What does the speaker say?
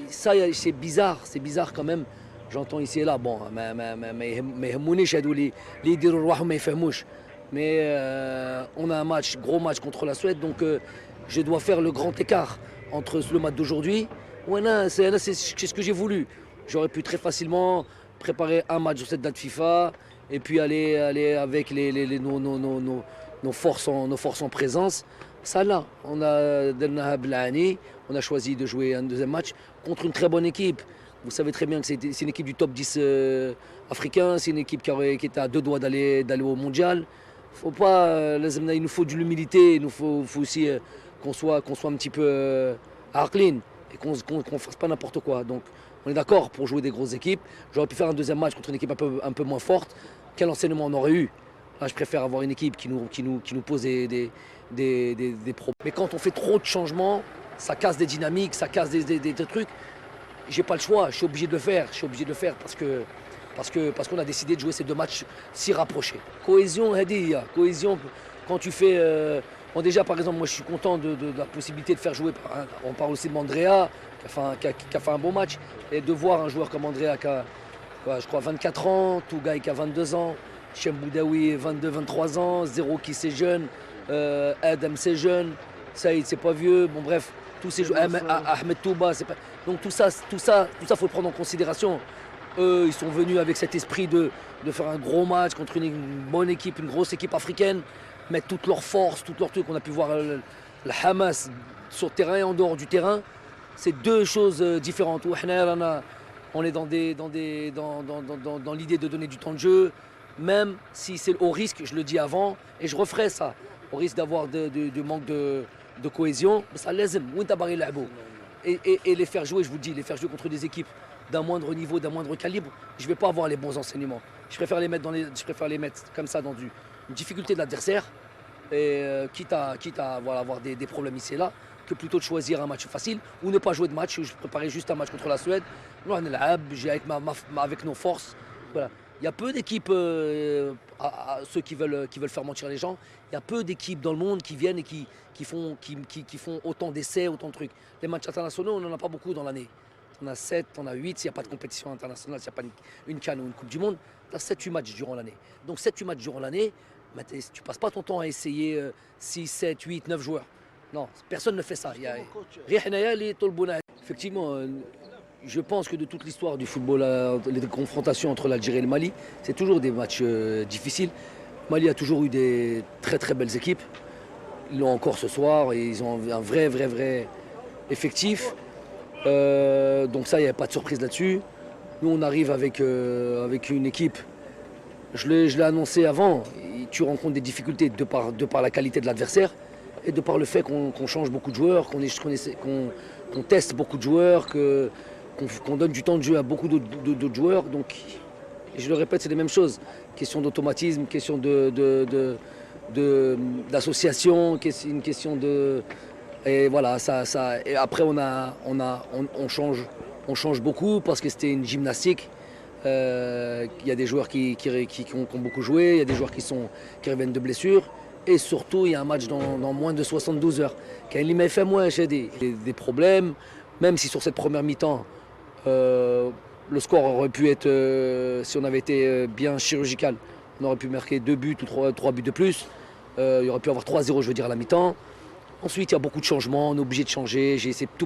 Ça, c'est bizarre quand même. J'entends ici et là, bon, ما يهمونيش هادو اللي يديروا رواحهم ما يفهموش. Mais on a un match, gros match contre la Suède, donc je dois faire le grand écart entre le match d'aujourd'hui. Ouais, c'est ce que j'ai voulu. J'aurais pu très facilement préparer un match sur cette date FIFA et puis aller avec nos forces en présence. Ça là, on a choisi de jouer un deuxième match contre une très bonne équipe. Vous savez très bien que c'est une équipe du top 10 africain, c'est une équipe qui était à deux doigts d'aller au mondial. Faut pas, il nous faut de l'humilité, il nous faut aussi qu'on soit un petit peu clean et qu'on ne fasse pas n'importe quoi. Donc on est d'accord pour jouer des grosses équipes. J'aurais pu faire un deuxième match contre une équipe un peu moins forte. Quel enseignement on aurait eu? Là, je préfère avoir une équipe qui nous pose des problèmes. Mais quand on fait trop de changements, ça casse des dynamiques, ça casse des trucs. J'ai pas le choix, je suis obligé de le faire. Je suis obligé de le faire parce qu'on a décidé de jouer ces deux matchs si rapprochés. Cohésion, cohésion, quand tu fais... bon déjà, par exemple, moi je suis content de la possibilité de faire jouer... On parle aussi de Mandrea, qui a fait un bon match. Et de voir un joueur comme Andrea qui a, je crois, 24 ans, Tougaï qui a 22 ans, Chem Boudaoui, 22-23 ans, Zéro qui c'est jeune, Adam c'est jeune, Saïd c'est pas vieux, bon bref, tous ces joueurs, Ahmed Touba, c'est pas... Donc tout ça, faut le prendre en considération. Eux, ils sont venus avec cet esprit de faire un gros match contre une bonne équipe, une grosse équipe africaine, mettre toute leur force, tout leur truc. On a pu voir le Hamas sur le terrain et en dehors du terrain. C'est deux choses différentes. On est dans l'idée de donner du temps de jeu, même si c'est au risque, je le dis avant, et je referai ça, au risque d'avoir du manque de cohésion. Ça laisse et les faire jouer, je vous dis, les faire jouer contre des équipes d'un moindre niveau, d'un moindre calibre, je ne vais pas avoir les bons enseignements. Je préfère les mettre comme ça dans une difficulté de l'adversaire, quitte à voilà, avoir des problèmes ici et là, que plutôt de choisir un match facile ou ne pas jouer de match. Je préparais juste un match contre la Suède. J'ai avec nos forces. Voilà. Il y a peu d'équipes, ceux qui veulent faire mentir les gens, il y a peu d'équipes dans le monde qui viennent et qui font autant d'essais, autant de trucs. Les matchs internationaux, on n'en a pas beaucoup dans l'année. On a 7, on a 8, s'il n'y a pas de compétition internationale, s'il n'y a pas une CAN ou une Coupe du Monde, tu as 7-8 matchs durant l'année. Donc 7-8 matchs durant l'année, tu ne passes pas ton temps à essayer 6, 7, 8, 9 joueurs. Non, personne ne fait ça. Effectivement, je pense que de toute l'histoire du football, les confrontations entre l'Algérie et le Mali, c'est toujours des matchs difficiles. Le Mali a toujours eu des très très belles équipes. Ils l'ont encore ce soir et ils ont un vrai effectif. Donc ça, il n'y avait pas de surprise là-dessus. Nous, on arrive avec une équipe, je l'ai annoncé avant, tu rencontres des difficultés de par la qualité de l'adversaire et de par le fait qu'on change beaucoup de joueurs, qu'on teste beaucoup de joueurs, qu'on donne du temps de jeu à beaucoup d'autres joueurs. Donc, et je le répète, c'est les mêmes choses. Question d'automatisme, question d'association, une question de... Et voilà, et après on change beaucoup parce que c'était une gymnastique. Il y a des joueurs qui ont beaucoup joué, il y a des joueurs qui reviennent de blessures. Et surtout, il y a un match dans moins de 72 heures. Quand il fait moins, j'ai des problèmes, même si sur cette première mi-temps, le score aurait pu être, si on avait été bien chirurgical, on aurait pu marquer 2 buts ou 3 buts de plus. Il y aurait pu avoir 3-0, je veux dire, à la mi-temps. Ensuite, il y a beaucoup de changements, on est obligé de changer. J'ai essayé de tout